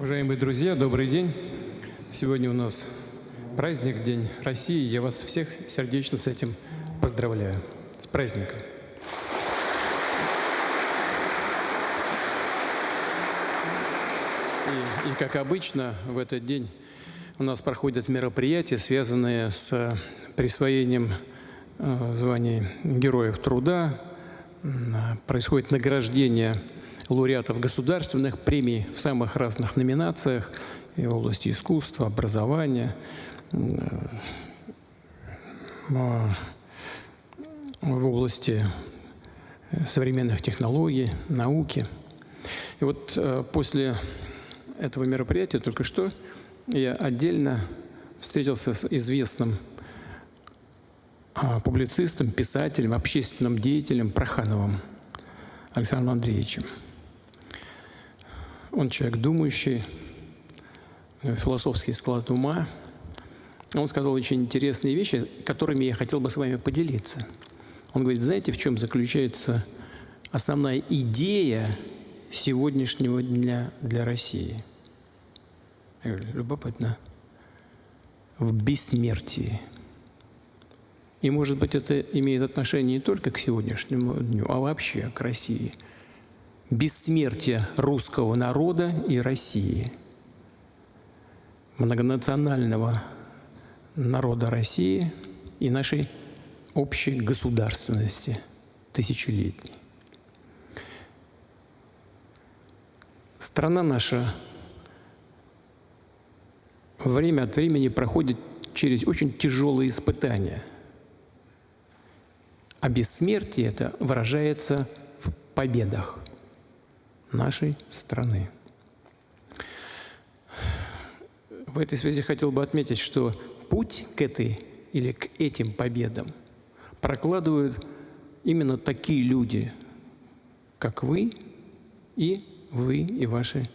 Уважаемые друзья, добрый день. Сегодня у нас праздник, День России. Я вас всех сердечно с этим поздравляю. С праздником. И как обычно, в этот день у нас проходят мероприятия, связанные с присвоением званий Героев Труда. Происходит награждение лауреатов государственных премий в самых разных номинациях и в области искусства, образования, в области современных технологий, науки. И вот после этого мероприятия только что я отдельно встретился с известным публицистом, писателем, общественным деятелем Прохановым Александром Андреевичем. Он человек думающий, философский склад ума. Он сказал очень интересные вещи, которыми я хотел бы с вами поделиться. Он говорит: знаете, в чем заключается основная идея сегодняшнего дня для России? Я говорю: любопытно. В бессмертии. И, может быть, это имеет отношение не только к сегодняшнему дню, а вообще к России. Бессмертие русского народа и России, многонационального народа России и нашей общей государственности тысячелетней. Страна наша время от времени проходит через очень тяжелые испытания. А бессмертие это выражается в победах нашей страны. В этой связи хотел бы отметить, что путь к этой или к этим победам прокладывают именно такие люди, как вы и ваши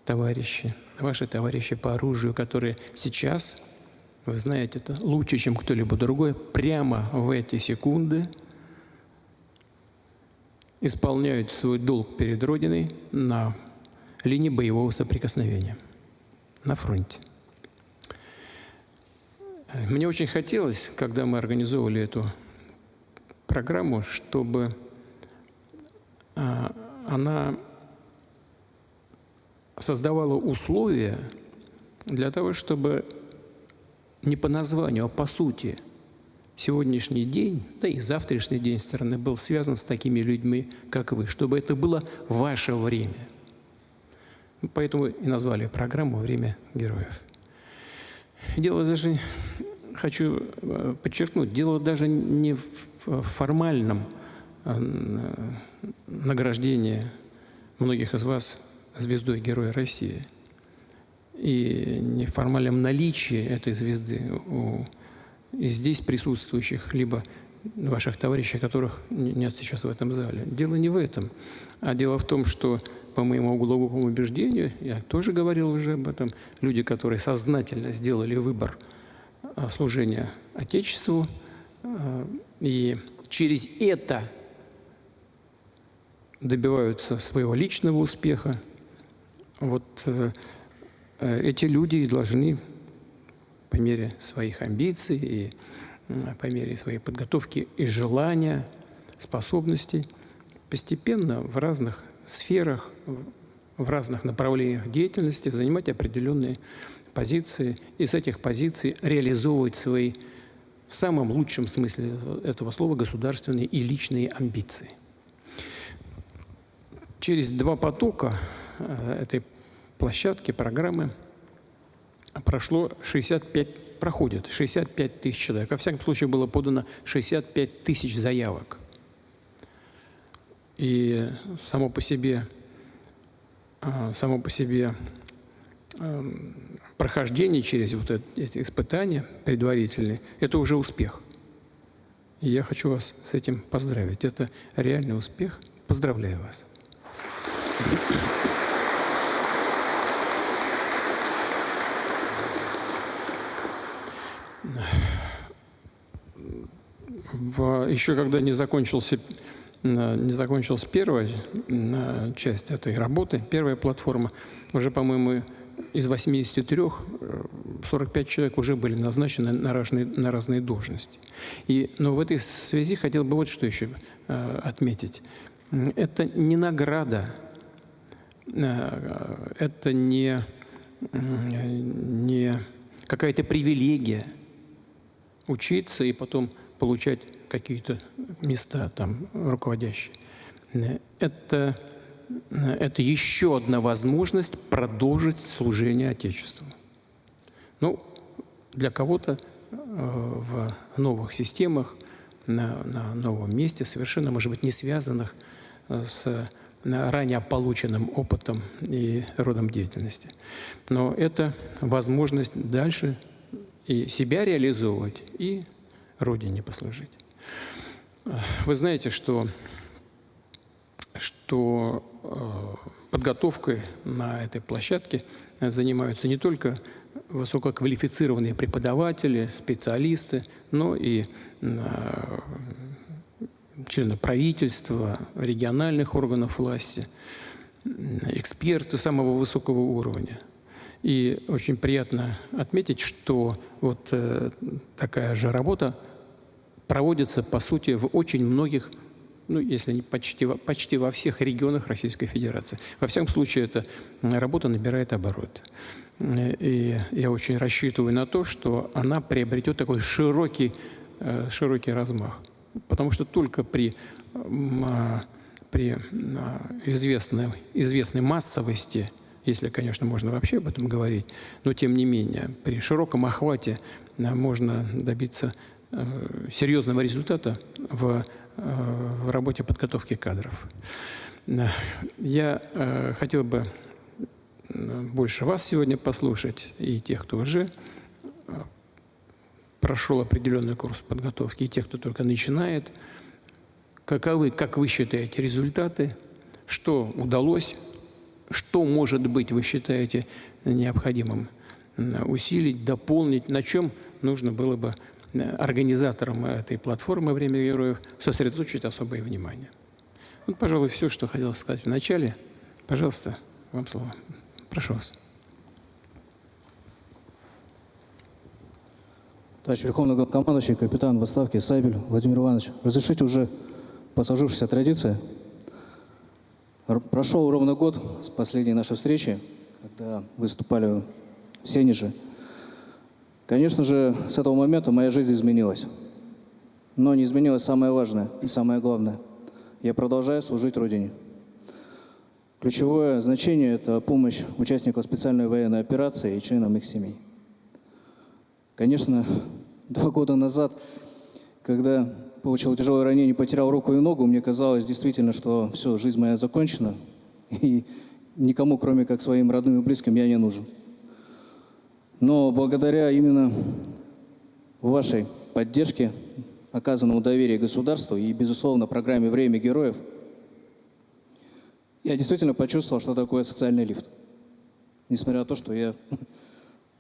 товарищи по оружию, которые сейчас, вы знаете это лучше, чем кто-либо другой, прямо в эти секунды исполняют свой долг перед Родиной на линии боевого соприкосновения, на фронте. Мне очень хотелось, когда мы организовывали эту программу, чтобы она создавала условия для того, чтобы не по названию, а по сути сегодняшний день, да и завтрашний день страны был связан с такими людьми, как вы, чтобы это было ваше время. Поэтому и назвали программу «Время героев». Дело даже, хочу подчеркнуть, дело даже не в формальном награждении многих из вас звездой Героя России и не в формальном наличии этой звезды у здесь присутствующих, либо ваших товарищей, которых нет сейчас в этом зале. Дело не в этом, а дело в том, что, по моему глубокому убеждению, я тоже говорил уже об этом, люди, которые сознательно сделали выбор служения Отечеству, и через это добиваются своего личного успеха, вот эти люди должны по мере своих амбиций и по мере своей подготовки и желания, способностей постепенно в разных сферах, в разных направлениях деятельности занимать определенные позиции и с этих позиций реализовывать свои, в самом лучшем смысле этого слова, государственные и личные амбиции. Через два потока этой площадки, программы проходит 65 тысяч человек. Во всяком случае, было подано 65 тысяч заявок. И само по себе прохождение через вот эти испытания предварительные – это уже успех. И я хочу вас с этим поздравить. Это реальный успех. Поздравляю вас. Еще когда не закончился не закончилась первая часть этой работы, первая платформа. Уже, по-моему, из 83 45 человек уже были назначены на разные должности. Но в этой связи хотел бы вот что еще отметить. Это не награда, это не какая-то привилегия учиться и потом получать какие-то места там руководящие. Это еще одна возможность продолжить служение Отечеству. Ну, для кого-то в новых системах, на новом месте, совершенно, может быть, не связанных с ранее полученным опытом и родом деятельности. Но это возможность дальше и себя реализовывать, и Родине послужить. Вы знаете, что подготовкой на этой площадке занимаются не только высококвалифицированные преподаватели, специалисты, но и члены правительства, региональных органов власти, эксперты самого высокого уровня. И очень приятно отметить, что вот такая же работа проводится, по сути, в очень многих, ну, если не почти во всех регионах Российской Федерации. Во всяком случае, эта работа набирает обороты. И я очень рассчитываю на то, что она приобретет такой широкий размах. Потому что только при известной массовости, если, конечно, можно вообще об этом говорить, но тем не менее, при широком охвате можно добиться серьезного результата в работе подготовки кадров. Я хотел бы больше вас сегодня послушать, и тех, кто уже прошел определенный курс подготовки, и тех, кто только начинает. Каковы, как вы считаете, результаты? Что удалось? Что, может быть, вы считаете необходимым усилить, дополнить? На чем нужно было бы организаторам этой платформы «Время героев» сосредоточить особое внимание? Вот, пожалуй, все, что хотел сказать в начале. Пожалуйста, вам слово. Прошу вас. Товарищ Верховный Главнокомандующий, капитан в отставке Сабель Владимир Иванович, разрешите уже по сложившейся традиции. Прошел ровно год с последней нашей встречи, когда выступали в Сенеже. Конечно же, с этого момента моя жизнь изменилась. Но не изменилось самое важное и самое главное. Я продолжаю служить Родине. Ключевое значение – это помощь участникам специальной военной операции и членам их семей. Конечно, 2 года назад, когда получил тяжелое ранение, потерял руку и ногу, мне казалось действительно, что все, жизнь моя закончена, и никому, кроме как своим родным и близким, я не нужен. Но благодаря именно вашей поддержке, оказанному доверию государству и, безусловно, программе «Время героев», я действительно почувствовал, что такое социальный лифт, несмотря на то, что я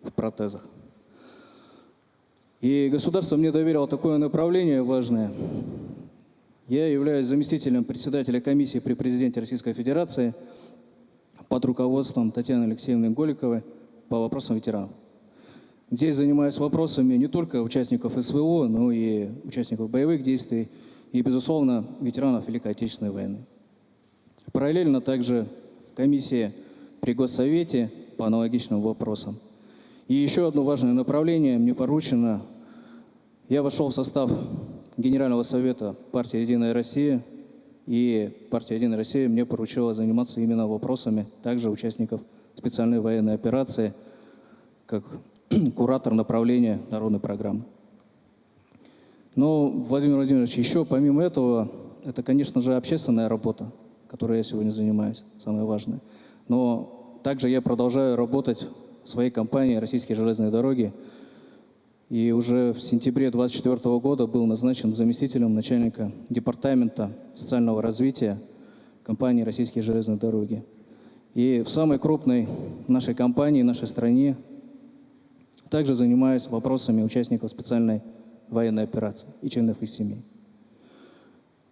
в протезах. И государство мне доверило такое направление важное. Я являюсь заместителем председателя комиссии при президенте Российской Федерации под руководством Татьяны Алексеевны Голиковой по вопросам ветеранов. Здесь занимаюсь вопросами не только участников СВО, но и участников боевых действий и, безусловно, ветеранов Великой Отечественной войны. Параллельно также в комиссии при Госсовете по аналогичным вопросам. И еще одно важное направление мне поручено. Я вошел в состав Генерального совета партии «Единая Россия», и партия «Единая Россия» мне поручила заниматься именно вопросами также участников специальной военной операции, как куратор направления народной программы. Но, Владимир Владимирович, еще помимо этого, это, конечно же, общественная работа, которой я сегодня занимаюсь, самое важное. Но также я продолжаю работать в своей компании «Российские железные дороги». И уже в сентябре 2024 года был назначен заместителем начальника департамента социального развития компании «Российские железные дороги». И в самой крупной нашей компании, нашей стране, также занимаюсь вопросами участников специальной военной операции и членов их семей.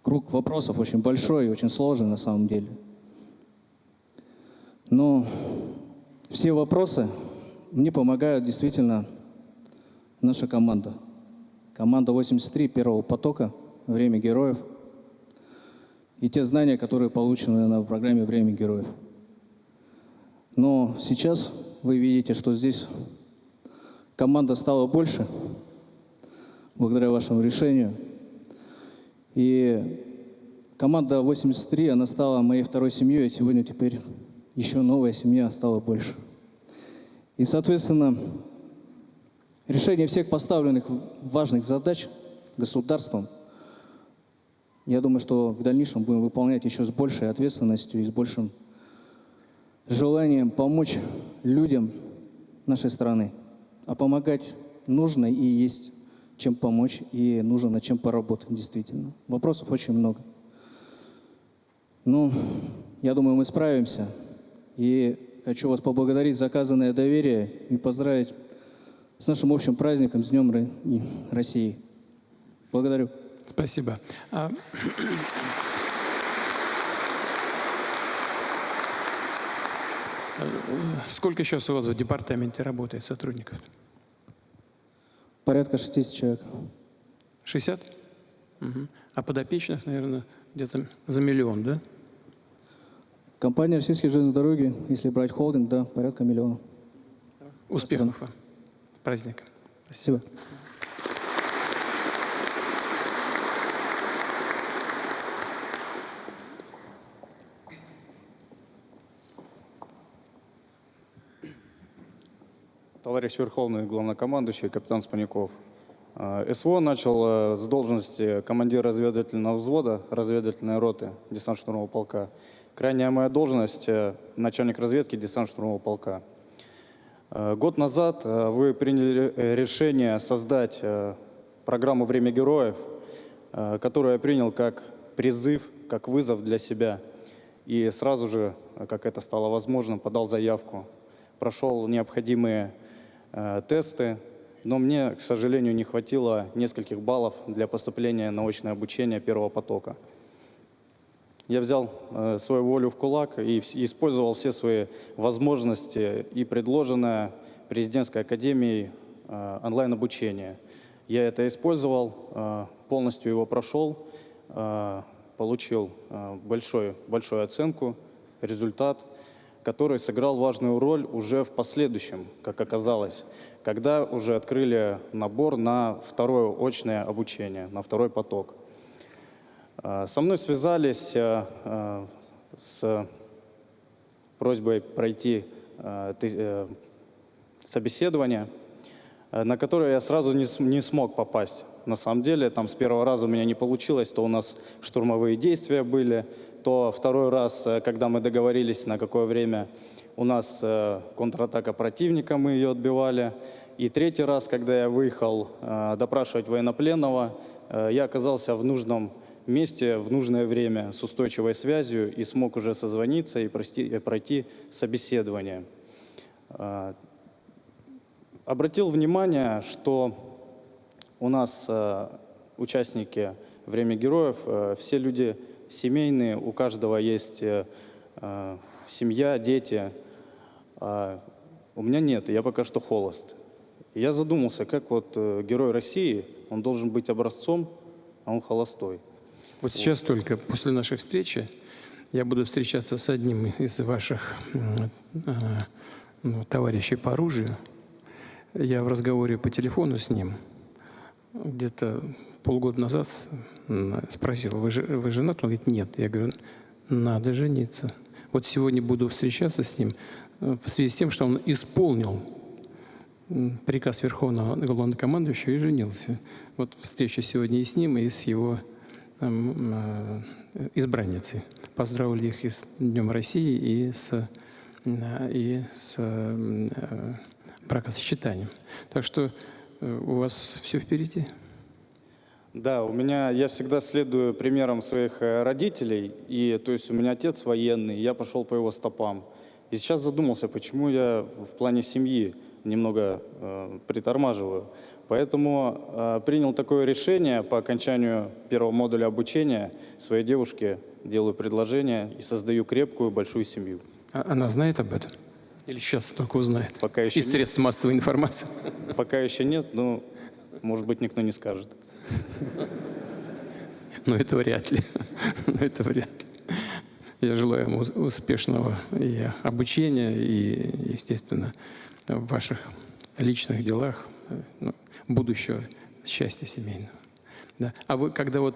Круг вопросов очень большой и очень сложный на самом деле. Но все вопросы мне помогают действительно наша команда. Команда 83 первого потока «Время героев» и те знания, которые получены на программе «Время героев». Но сейчас вы видите, что здесь команда стала больше благодаря вашему решению. И команда 83, она стала моей второй семьей, и сегодня теперь еще новая семья стала больше. И, соответственно, решение всех поставленных важных задач государством, я думаю, что в дальнейшем будем выполнять еще с большей ответственностью и с большим желанием помочь людям нашей страны. А помогать нужно и есть чем помочь, и нужно над чем поработать, действительно. Вопросов очень много. Но я думаю, мы справимся. И хочу вас поблагодарить за оказанное доверие и поздравить с нашим общим праздником, с Днем России. Благодарю. Спасибо. Сколько сейчас у вас в департаменте работает сотрудников? Порядка 60 человек. 60? Угу. А подопечных, наверное, где-то за 1 миллион, да? Компания «Российские железные дороги», если брать холдинг, да, порядка 1 миллиона. Успехов вам. Праздника. Спасибо. Товарищ Верховный Главнокомандующий, капитан Спаняков. СВО начал с должности командира разведывательного взвода, разведывательной роты десантно-штурмового полка. Крайняя моя должность – начальник разведки десантно-штурмового полка. Год назад вы приняли решение создать программу «Время героев», которую я принял как призыв, как вызов для себя. И сразу же, как это стало возможным, подал заявку. Прошел необходимые тесты, но мне, к сожалению, не хватило нескольких баллов для поступления на очное обучение первого потока. Я взял свою волю в кулак и использовал все свои возможности и предложенное президентской академией онлайн-обучение. Я это использовал, полностью его прошел, получил большую оценку, результат, который сыграл важную роль уже в последующем, как оказалось, когда уже открыли набор на второе очное обучение, на второй поток. Со мной связались с просьбой пройти собеседование, на которое я сразу не смог попасть. На самом деле, там с первого раза у меня не получилось, то у нас штурмовые действия были, то второй раз, когда мы договорились, на какое время, у нас контратака противника, мы ее отбивали. И третий раз, когда я выехал допрашивать военнопленного, я оказался в нужном месте, в нужное время, с устойчивой связью и смог уже созвониться и пройти собеседование. Обратил внимание, что у нас участники «Время героев», все люди семейные, у каждого есть семья, дети. У меня нет, я пока что холост. И я задумался, как вот герой России, он должен быть образцом, а он холостой. Вот сейчас только после нашей встречи я буду встречаться с одним из ваших товарищей по оружию. Я в разговоре по телефону с ним где-то полгода назад спросил: вы женат? Он говорит: нет. Я говорю: надо жениться. Вот сегодня буду встречаться с ним в связи с тем, что он исполнил приказ Верховного Главнокомандующего и женился. Вот встреча сегодня и с ним, и с его избранницей. Поздравили их и с Днем России, и с бракосочетанием. Так что у вас все впереди. Да, я всегда следую примерам своих родителей, и то есть у меня отец военный, я пошел по его стопам. И сейчас задумался, почему я в плане семьи немного притормаживаю. Поэтому принял такое решение: по окончанию первого модуля обучения своей девушке делаю предложение и создаю крепкую большую семью. А она знает об этом? Или сейчас только узнает? Пока еще Из нет. средств массовой информации. Пока еще нет, но, может быть, никто не скажет. Но это вряд ли. Это вряд ли. Я желаю ему успешного и обучения, и, естественно, в ваших личных делах, будущего счастья семейного. Да. А вы, когда вот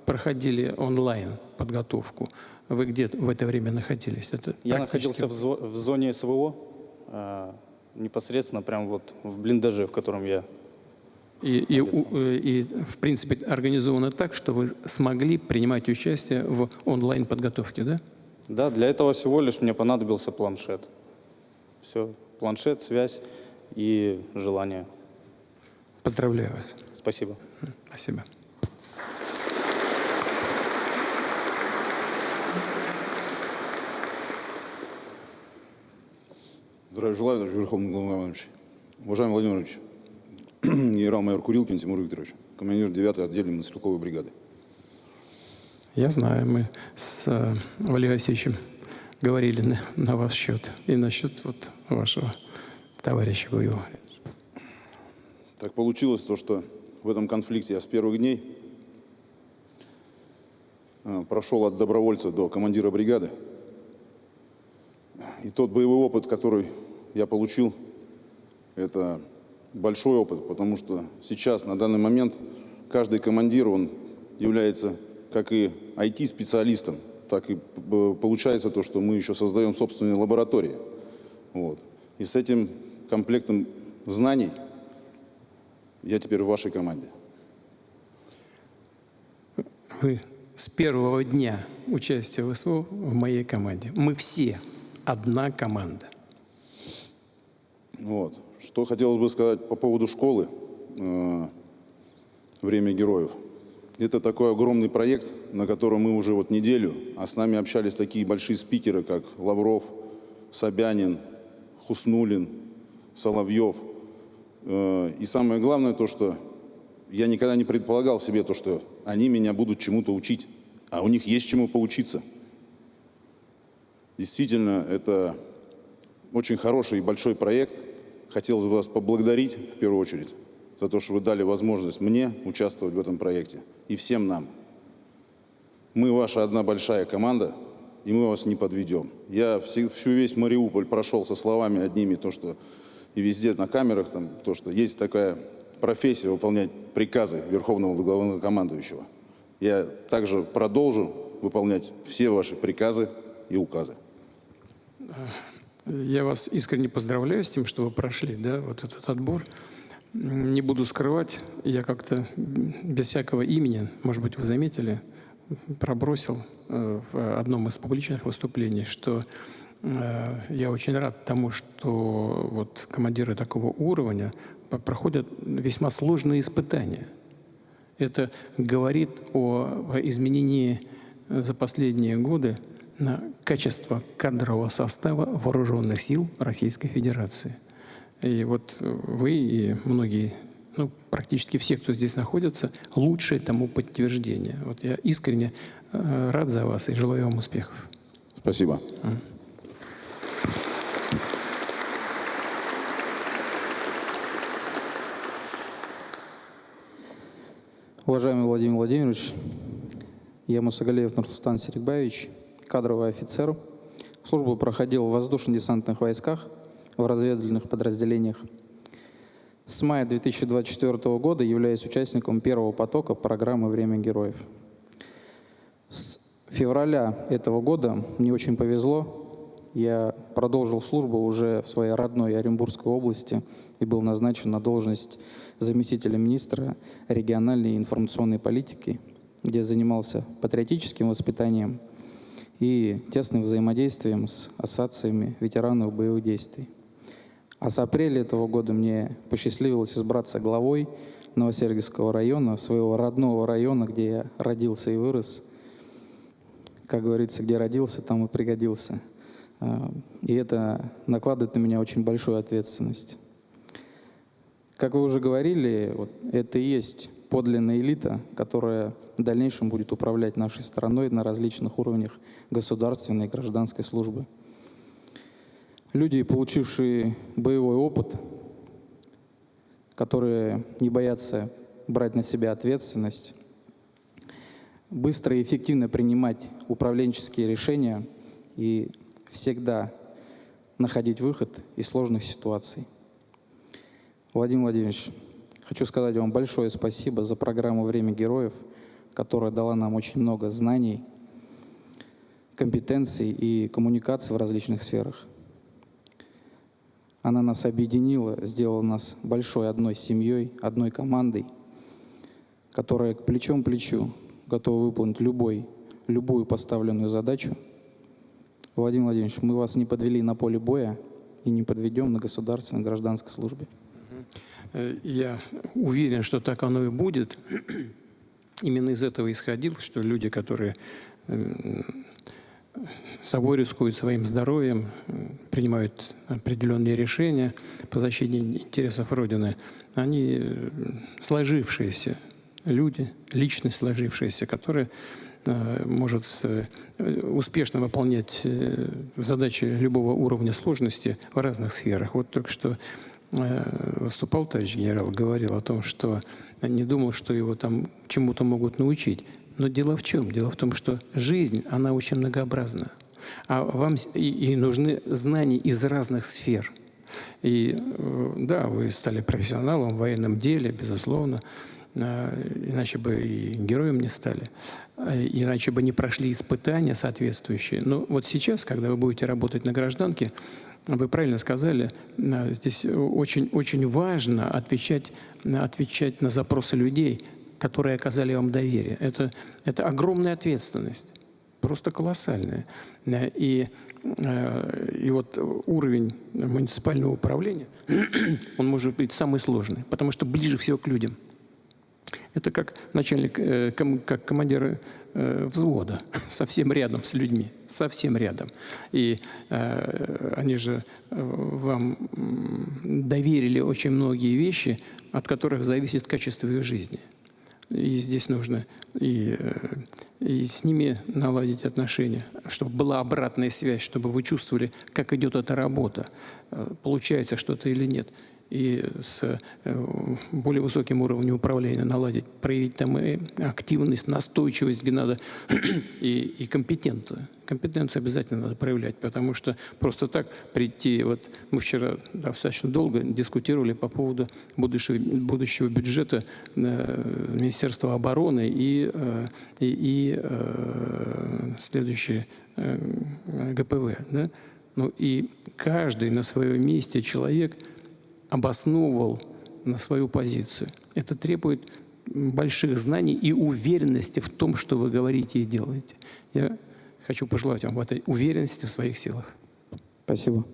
проходили онлайн подготовку, вы где в это время находились? Это Я практически- находился в зоне СВО, непосредственно прям вот в блиндаже, в котором я... И, в принципе, организовано так, что вы смогли принимать участие в онлайн-подготовке, да? Да, для этого всего лишь мне понадобился планшет. Все, планшет, связь и желание. Поздравляю вас. Спасибо. Спасибо. Здравия желаю, товарищ Верховный Главнокомандующий. Уважаемый Владимир Владимирович, генерал-майор Курилкин Тимур Викторович, командир 9-й отдельной мотострелковой бригады. Я знаю, мы с Валерием Васильевичем говорили на ваш счет и насчет вот вашего товарища боевого. Так получилось то, что в этом конфликте я с первых дней прошел от добровольца до командира бригады. И тот боевой опыт, который я получил, это большой опыт, потому что сейчас, на данный момент, каждый командир, он является как и IT-специалистом, так и получается то, что мы еще создаем собственные лаборатории. Вот. И с этим комплектом знаний я теперь в вашей команде. Вы с первого дня участия в СВО в моей команде. Мы все одна команда. Вот. Что хотелось бы сказать по поводу школы «Время героев». Это такой огромный проект, на котором мы уже вот неделю, а с нами общались такие большие спикеры, как Лавров, Собянин, Хуснуллин, Соловьев. И самое главное то, что я никогда не предполагал себе то, что они меня будут чему-то учить, а у них есть чему поучиться. Действительно, это очень хороший и большой проект. Хотелось бы вас поблагодарить в первую очередь за то, что вы дали возможность мне участвовать в этом проекте и всем нам. Мы ваша одна большая команда, и мы вас не подведем. Я всю весь Мариуполь прошел со словами одними, то, что и везде на камерах, там, то, что есть такая профессия выполнять приказы Верховного Главнокомандующего. Я также продолжу выполнять все ваши приказы и указы. Я вас искренне поздравляю с тем, что вы прошли, да, вот этот отбор. Не буду скрывать, я как-то без всякого имени, может быть, вы заметили, пробросил в одном из публичных выступлений, что я очень рад тому, что вот командиры такого уровня проходят весьма сложные испытания. Это говорит о изменении за последние годы на качество кадрового состава вооруженных сил Российской Федерации. И вот вы и многие, практически все, кто здесь находится, лучшее тому подтверждение. Вот я искренне рад за вас и желаю вам успехов. Спасибо. Уважаемый Владимир Владимирович, я Мусагалиев Нурсултан Серикбаевич, кадровый офицер. Службу проходил в воздушно-десантных войсках, в разведывательных подразделениях. С мая 2024 года являюсь участником первого потока программы «Время героев». С февраля этого года мне очень повезло. Я продолжил службу уже в своей родной Оренбургской области и был назначен на должность заместителя министра региональной и информационной политики, где занимался патриотическим воспитанием и тесным взаимодействием с ассоциациями ветеранов боевых действий. А с апреля этого года мне посчастливилось избраться главой Новосергиевского района, своего родного района, где я родился и вырос. Как говорится, где родился, там и пригодился. И это накладывает на меня очень большую ответственность. Как вы уже говорили, вот это и есть подлинная элита, которая в дальнейшем будет управлять нашей страной на различных уровнях государственной и гражданской службы. Люди, получившие боевой опыт, которые не боятся брать на себя ответственность, быстро и эффективно принимать управленческие решения и всегда находить выход из сложных ситуаций. Владимир Владимирович, хочу сказать вам большое спасибо за программу «Время героев», которая дала нам очень много знаний, компетенций и коммуникаций в различных сферах. Она нас объединила, сделала нас большой одной семьей, одной командой, которая плечом к плечу готова выполнить любую поставленную задачу. Владимир Владимирович, мы вас не подвели на поле боя и не подведем на государственной гражданской службе. Я уверен, что так оно и будет. Именно из этого исходил, что люди, которые собой рискуют своим здоровьем, принимают определенные решения по защите интересов Родины, они сложившиеся люди, личность сложившаяся, которая может успешно выполнять задачи любого уровня сложности в разных сферах. Вот только что выступал товарищ генерал, говорил о том, что не думал, что его там чему-то могут научить. Но дело в чем? Дело в том, что жизнь, она очень многообразна. А вам и нужны знания из разных сфер. И да, вы стали профессионалом в военном деле, безусловно. Иначе бы и героем не стали. Иначе бы не прошли испытания соответствующие. Но вот сейчас, когда вы будете работать на гражданке, вы правильно сказали, здесь очень важно отвечать на запросы людей, которые оказали вам доверие. Это огромная ответственность, просто колоссальная. И вот уровень муниципального управления, он может быть самый сложный, потому что ближе всего к людям. Это как начальник, как командир взвода, совсем рядом с людьми, совсем рядом. И они же вам доверили очень многие вещи, от которых зависит качество их жизни. И здесь нужно и с ними наладить отношения, чтобы была обратная связь, чтобы вы чувствовали, как идет эта работа, получается что-то или нет. И с более высоким уровнем управления наладить, проявить там и активность, настойчивость, где надо, и компетенцию. Компетенцию обязательно надо проявлять, потому что просто так прийти... Вот мы вчера достаточно долго дискутировали по поводу будущего бюджета Министерства обороны и следующее ГПВ. Да? Ну, и каждый на своем месте человек обосновывал на свою позицию. Это требует больших знаний и уверенности в том, что вы говорите и делаете. Я хочу пожелать вам этой уверенности в своих силах. Спасибо.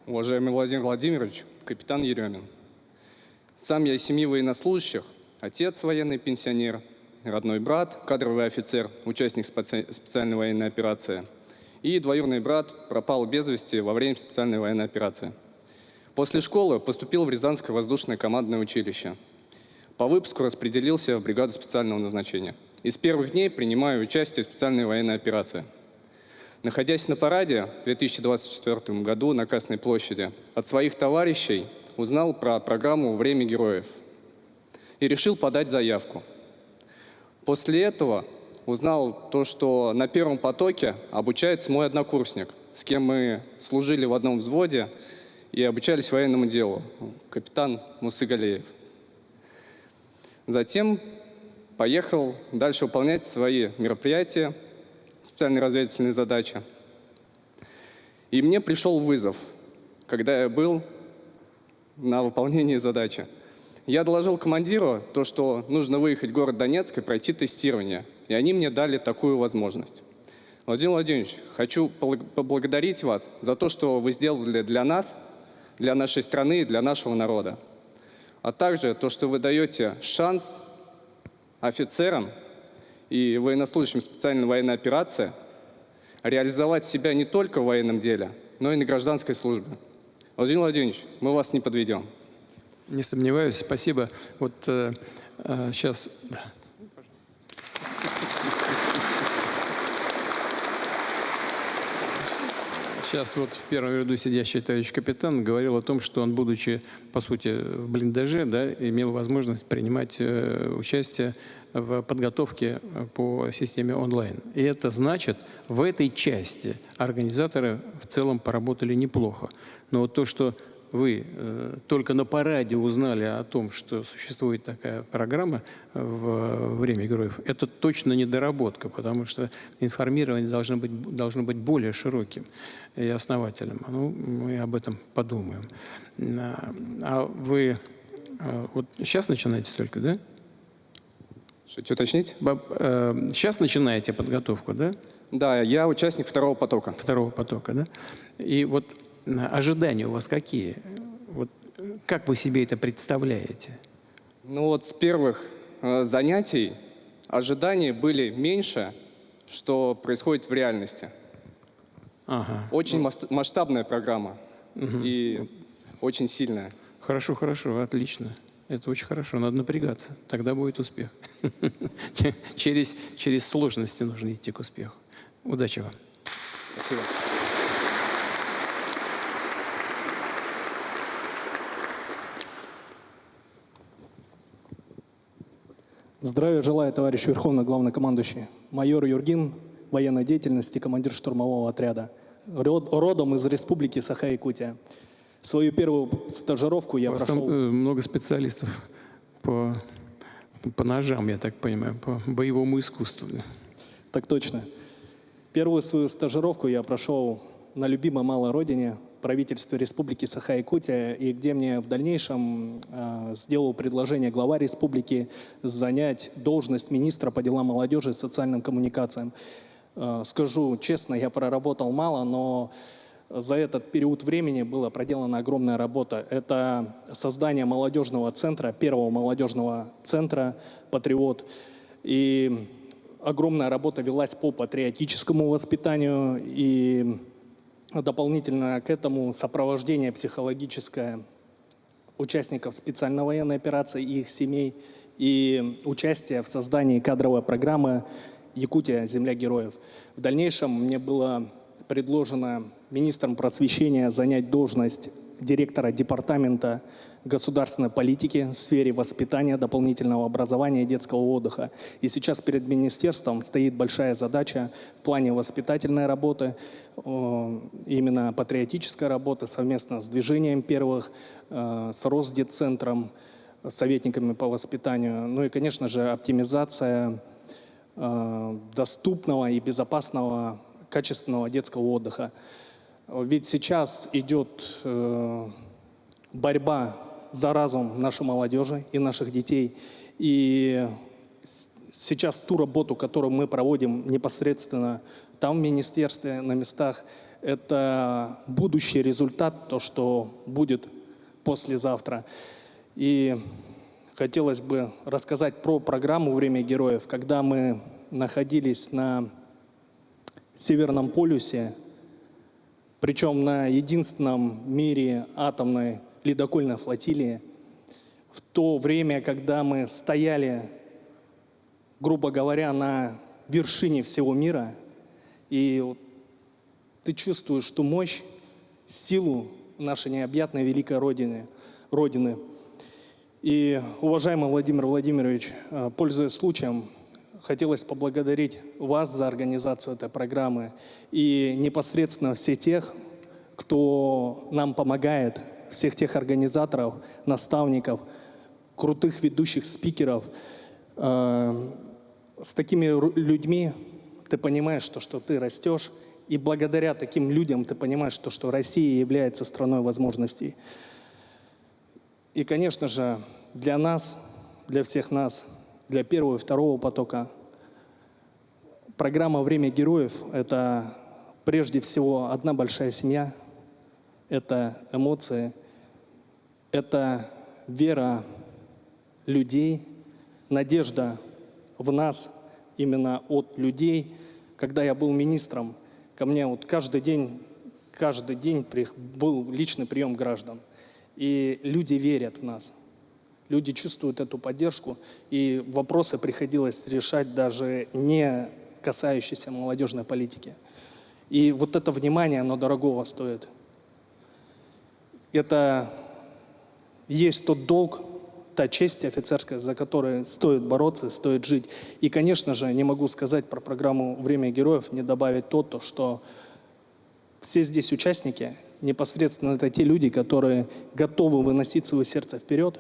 Уважаемый Владимир Владимирович, капитан Еремин. Сам я из семьи военнослужащих, отец военный пенсионер, родной брат, кадровый офицер, участник специальной военной операции, и двоюродный брат пропал без вести во время специальной военной операции. После школы поступил в Рязанское воздушное командное училище. По выпуску распределился в бригаду специального назначения. И с первых дней принимаю участие в специальной военной операции. Находясь на параде в 2024 году на Красной площади, от своих товарищей узнал про программу «Время героев» и решил подать заявку. После этого узнал то, что на первом потоке обучается мой однокурсник, с кем мы служили в одном взводе и обучались военному делу, капитан Мусыгалеев. Затем поехал дальше выполнять свои мероприятия, специальные разведывательные задачи. И мне пришел вызов, когда я был на выполнении задачи. Я доложил командиру то, что нужно выехать в город Донецк и пройти тестирование. И они мне дали такую возможность. Владимир Владимирович, хочу поблагодарить вас за то, что вы сделали для нас, для нашей страны и для нашего народа. А также то, что вы даете шанс офицерам и военнослужащим специальной военной операции реализовать себя не только в военном деле, но и на гражданской службе. Владимир Владимирович, мы вас не подведем. Не сомневаюсь, спасибо. Вот сейчас... Сейчас вот в первом ряду сидящий товарищ капитан говорил о том, что он, будучи, по сути, в блиндаже, да, имел возможность принимать участие в подготовке по системе онлайн. И это значит, в этой части организаторы в целом поработали неплохо. Но вот то, что вы только на параде узнали о том, что существует такая программа в «Время героев», это точно недоработка, потому что информирование должно быть более широким и основательным. Ну, мы об этом подумаем. А вы вот сейчас начинаете только, да? Что уточнить? Сейчас начинаете подготовку, да? Да, я участник второго потока. Второго потока, да? И вот ожидания у вас какие? Вот как вы себе это представляете? Ну вот с первых занятий ожидания были меньше, что происходит в реальности. Ага. Очень масштабная программа и очень сильная. Хорошо, хорошо, отлично. Это очень хорошо, надо напрягаться. Тогда будет успех. Через сложности нужно идти к успеху. Удачи вам. Спасибо. Здравия желаю, товарищ Верховный Главнокомандующий. Майор Юргин, военной деятельности, командир штурмового отряда. Родом из республики Саха-Якутия. Свою первую стажировку я У вас там прошел... много специалистов по ножам, я так понимаю, по боевому искусству. Так точно. Первую свою стажировку я прошел на любимой малой родине, правительстве республики Саха-Якутия, и где мне в дальнейшем сделал предложение глава республики занять должность министра по делам молодежи и социальным коммуникациям. Скажу честно, я проработал мало, но за этот период времени была проделана огромная работа. Это создание молодежного центра, первого молодежного центра «Патриот». И огромная работа велась по патриотическому воспитанию и дополнительно к этому сопровождение психологическое участников специальной военной операции и их семей и участие в создании кадровой программы «Якутия. Земля героев». В дальнейшем мне было предложено министром просвещения занять должность директора департамента государственной политики в сфере воспитания, дополнительного образования и детского отдыха. И сейчас перед министерством стоит большая задача в плане воспитательной работы, именно патриотической работы совместно с движением первых, с Росдетцентром, советниками по воспитанию. Ну и, конечно же, оптимизация доступного и безопасного, качественного детского отдыха. Ведь сейчас идет борьба за разум нашей молодежи и наших детей. И сейчас ту работу, которую мы проводим непосредственно там в министерстве, на местах, это будущий результат, то, что будет послезавтра. И хотелось бы рассказать про программу «Время героев». Когда мы находились на Северном полюсе, причем на единственном в мире атомной ледокольной флотилии, в то время, когда мы стояли, грубо говоря, на вершине всего мира, и ты чувствуешь ту мощь, силу нашей необъятной великой Родины. И, уважаемый Владимир Владимирович, пользуясь случаем, хотелось поблагодарить вас за организацию этой программы и непосредственно всех тех, кто нам помогает, всех тех организаторов, наставников, крутых ведущих спикеров. С такими людьми ты понимаешь, что ты растешь, и благодаря таким людям ты понимаешь, что Россия является страной возможностей. И, конечно же, для нас, для всех нас, для первого и второго потока, программа «Время героев» — это прежде всего одна большая семья, это эмоции, это вера людей, надежда в нас, именно от людей. Когда я был министром, ко мне вот каждый день был личный прием граждан. И люди верят в нас. Люди чувствуют эту поддержку, и вопросы приходилось решать даже не касающиеся молодежной политики. И вот это внимание, оно дорогого стоит. Это есть тот долг, та честь офицерская, за которой стоит бороться, стоит жить. И, конечно же, не могу сказать про программу «Время героев», не добавить то, что все здесь участники, непосредственно это те люди, которые готовы выносить свое сердце вперед.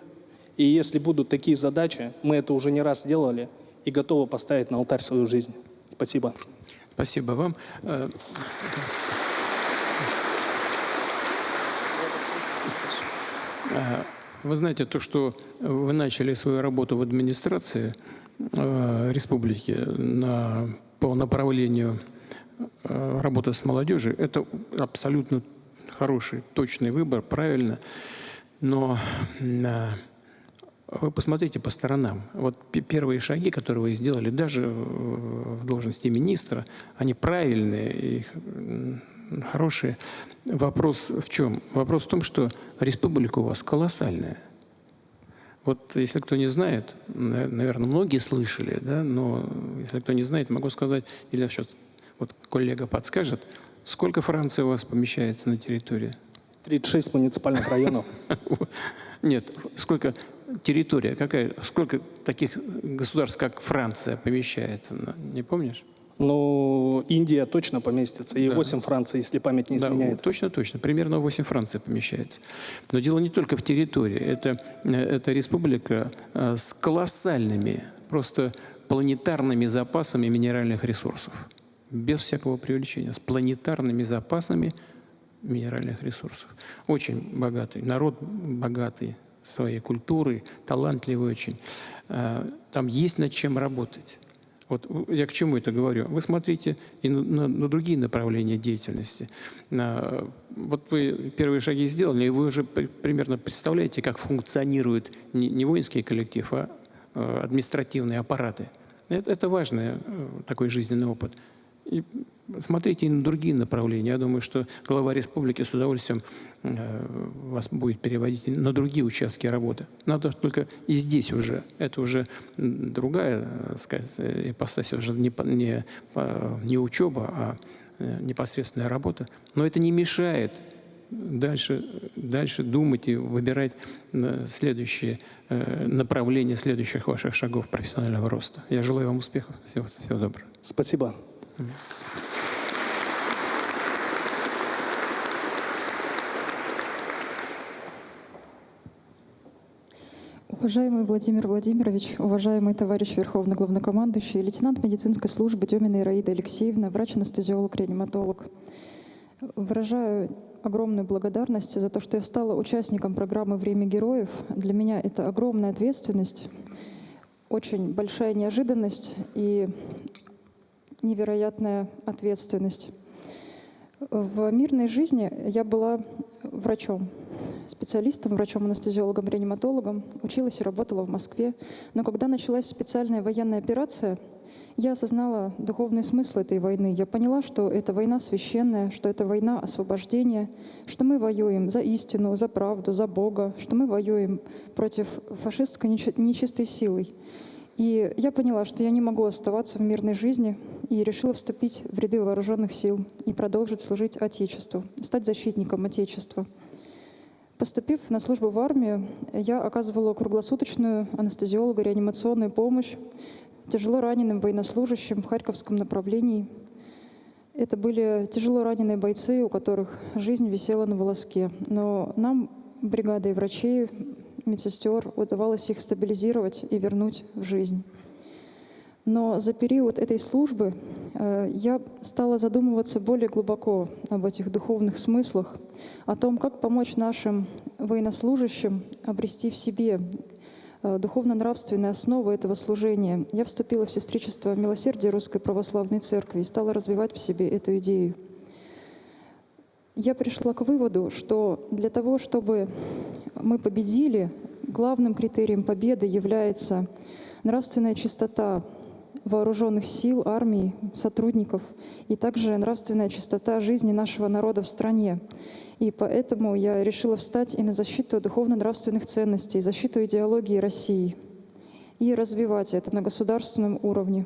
И если будут такие задачи, мы это уже не раз делали, и готовы поставить на алтарь свою жизнь. Спасибо. Спасибо вам. Вы знаете, то, что вы начали свою работу в администрации республики по направлению работы с молодежью, это абсолютно хороший, точный выбор, правильно. Но вы посмотрите по сторонам. Вот первые шаги, которые вы сделали, даже в должности министра, они правильные и хорошие. Вопрос в чем? Вопрос в том, что республика у вас колоссальная. Вот если кто не знает, наверное, многие слышали, да, но если кто не знает, могу сказать, или сейчас вот коллега подскажет, сколько Франции у вас помещается на территории? 36 муниципальных районов. Нет, сколько территория, сколько таких государств, как Франция, помещается? Не помнишь? Ну, Индия точно поместится, и 8 Франций, если память не изменяет. Точно. Примерно 8 Франций помещается. Но дело не только в территории. Это республика с колоссальными, просто планетарными запасами минеральных ресурсов. Без всякого преувеличения. С планетарными запасами минеральных ресурсов. Очень богатый, народ богатый своей культурой, талантливый очень. Там есть над чем работать. Вот я к чему это говорю? Вы смотрите и на другие направления деятельности. Вот вы первые шаги сделали, и вы уже примерно представляете, как функционирует не воинский коллектив, а административные аппараты. Это важный такой жизненный опыт. И смотрите и на другие направления. Я думаю, что глава республики с удовольствием вас будет переводить на другие участки работы. Надо только и здесь уже. Это уже другая, так сказать, ипостась, уже не учеба, а непосредственная работа. Но это не мешает дальше думать и выбирать следующие направления следующих ваших шагов профессионального роста. Я желаю вам успехов. Всего доброго. Спасибо. Уважаемый Владимир Владимирович, уважаемый товарищ Верховный Главнокомандующий, лейтенант медицинской службы Демина Ираида Алексеевна, врач-анестезиолог, реаниматолог. Выражаю огромную благодарность за то, что я стала участником программы «Время героев». Для меня это огромная ответственность, очень большая неожиданность и невероятная ответственность. В мирной жизни я была врачом, специалистом, врачом-анестезиологом, реаниматологом, училась и работала в Москве. Но когда началась специальная военная операция, я осознала духовный смысл этой войны. Я поняла, что это война священная, что это война освобождения, что мы воюем за истину, за правду, за Бога, что мы воюем против фашистской нечистой силой. И я поняла, что я не могу оставаться в мирной жизни, и решила вступить в ряды вооруженных сил и продолжить служить Отечеству, стать защитником Отечества. Поступив на службу в армию, я оказывала круглосуточную анестезиолого-реанимационную помощь тяжело раненым военнослужащим в Харьковском направлении. Это были тяжело раненые бойцы, у которых жизнь висела на волоске. Но нам, бригадой врачей, медсестер, удавалось их стабилизировать и вернуть в жизнь. Но за период этой службы я стала задумываться более глубоко об этих духовных смыслах, о том, как помочь нашим военнослужащим обрести в себе духовно-нравственные основы этого служения. Я вступила в сестричество милосердия Русской Православной Церкви и стала развивать в себе эту идею. Я пришла к выводу, что для того, чтобы мы победили, главным критерием победы является нравственная чистота, вооруженных сил, армии, сотрудников, и также нравственная чистота жизни нашего народа в стране. И поэтому я решила встать и на защиту духовно-нравственных ценностей, защиту идеологии России и развивать это на государственном уровне.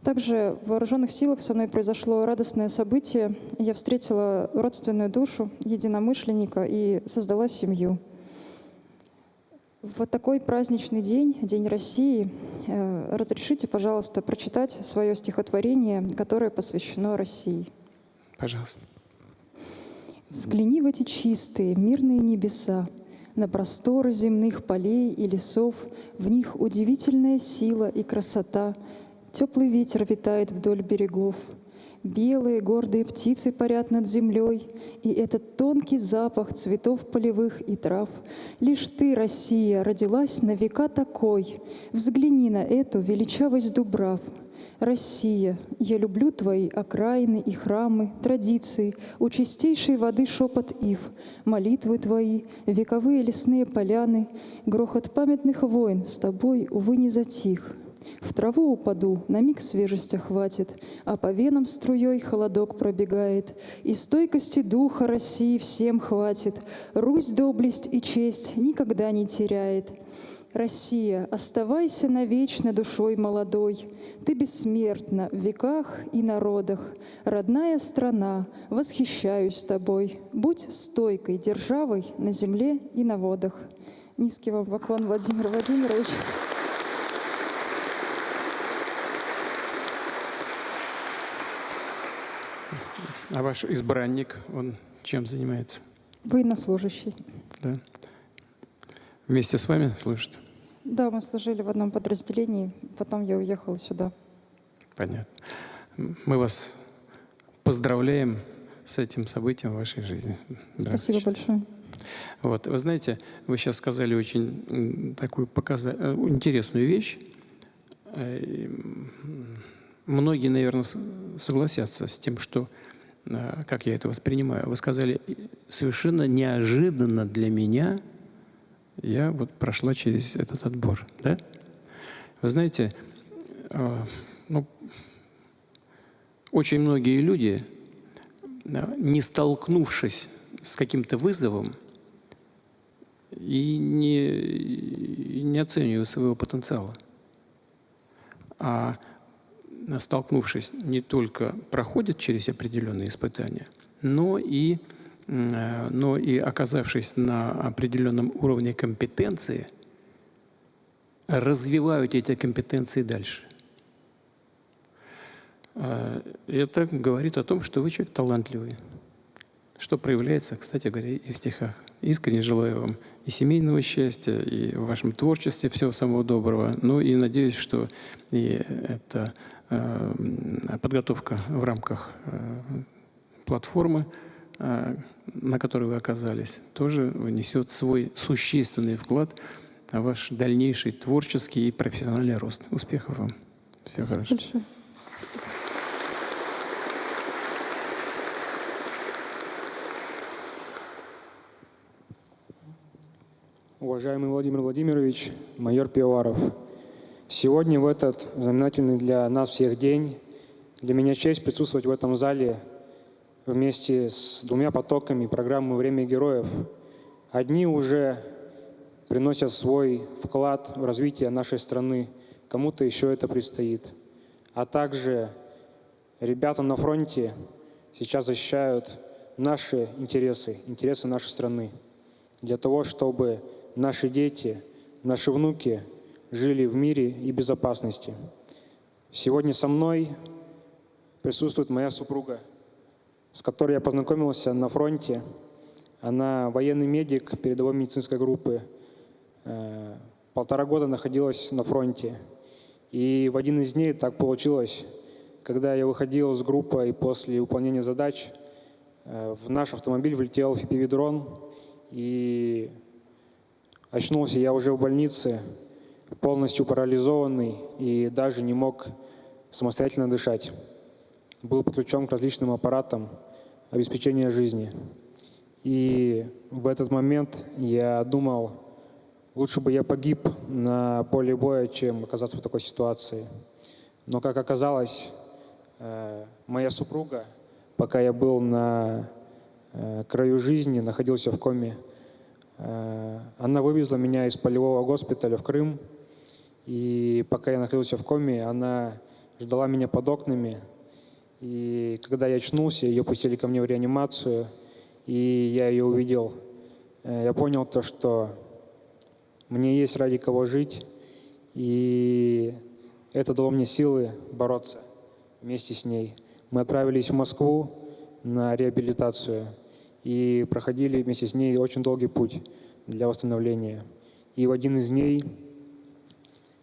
Также в вооруженных силах со мной произошло радостное событие. Я встретила родственную душу, единомышленника и создала семью. В такой праздничный день, День России, разрешите, пожалуйста, прочитать свое стихотворение, которое посвящено России. Пожалуйста. «Взгляни в эти чистые, мирные небеса, на просторы земных полей и лесов, в них удивительная сила и красота. Теплый ветер витает вдоль берегов, белые гордые птицы парят над землей, и этот тонкий запах цветов полевых и трав. Лишь ты, Россия, родилась на века такой. Взгляни на эту величавость дубрав. Россия, я люблю твои окраины и храмы, традиции, у чистейшей воды шепот ив, молитвы твои, вековые лесные поляны, грохот памятных войн с тобой, увы, не затих. В траву упаду, на миг свежесть охватит, а по венам струей холодок пробегает. И стойкости духа России всем хватит, Русь доблесть и честь никогда не теряет. Россия, оставайся навечно душой молодой, ты бессмертна в веках и народах. Родная страна, восхищаюсь тобой, будь стойкой державой на земле и на водах. Низкий вам поклон, Владимир Владимирович. А ваш избранник, он чем занимается? Военнослужащий. Да. Вместе с вами служит? Да, мы служили в одном подразделении, потом я уехала сюда. Понятно. Мы вас поздравляем с этим событием в вашей жизни. Спасибо большое. Вот, вы знаете, вы сейчас сказали очень такую интересную вещь. Многие, наверное, согласятся с тем, что, как я это воспринимаю, вы сказали, совершенно неожиданно для меня я вот прошла через этот отбор. Да? Вы знаете, очень многие люди, не столкнувшись с каким-то вызовом, и не оценивают своего потенциала, а столкнувшись, не только проходят через определенные испытания, но и оказавшись на определенном уровне компетенции, развивают эти компетенции дальше. Это говорит о том, что вы человек талантливый, что проявляется, кстати говоря, и в стихах. Искренне желаю вам и семейного счастья, и в вашем творчестве всего самого доброго. Ну и надеюсь, что и эта подготовка в рамках платформы, на которой вы оказались, тоже внесет свой существенный вклад в ваш дальнейший творческий и профессиональный рост. Успехов вам. Всего хорошего. Большое. Спасибо. Уважаемый Владимир Владимирович, майор Пивоваров, сегодня в этот знаменательный для нас всех день для меня честь присутствовать в этом зале вместе с двумя потоками программы «Время героев». Одни уже приносят свой вклад в развитие нашей страны, кому-то еще это предстоит. А также ребята на фронте сейчас защищают наши интересы, интересы нашей страны, для того, чтобы наши дети, наши внуки жили в мире и безопасности. Сегодня со мной присутствует моя супруга, с которой я познакомился на фронте. Она военный медик передовой медицинской группы. 1,5 года находилась на фронте. И в один из дней так получилось, когда я выходил с группой после выполнения задач, в наш автомобиль влетел FPV-дрон, и очнулся я уже в больнице, полностью парализованный и даже не мог самостоятельно дышать. Был подключен к различным аппаратам обеспечения жизни. И в этот момент я думал, лучше бы я погиб на поле боя, чем оказаться в такой ситуации. Но, как оказалось, моя супруга, пока я был на краю жизни, находился в коме, она вывезла меня из полевого госпиталя в Крым. И пока я находился в коме, она ждала меня под окнами. И когда я очнулся, ее пустили ко мне в реанимацию, и я ее увидел. Я понял то, что мне есть ради кого жить, и это дало мне силы бороться вместе с ней. Мы отправились в Москву на реабилитацию и проходили вместе с ней очень долгий путь для восстановления. И в один из дней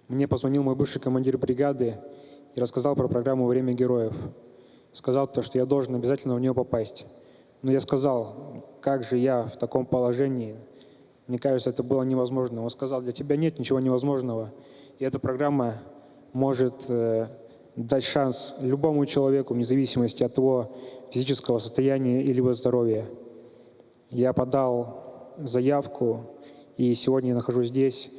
мне позвонил мой бывший командир бригады и рассказал про программу «Время героев». Сказал то, что я должен обязательно в нее попасть. Но я сказал, как же я в таком положении? Мне кажется, это было невозможно. Он сказал, для тебя нет ничего невозможного. И эта программа может дать шанс любому человеку, вне зависимости от его физического состояния или здоровья. Я подал заявку, и сегодня я нахожусь здесь,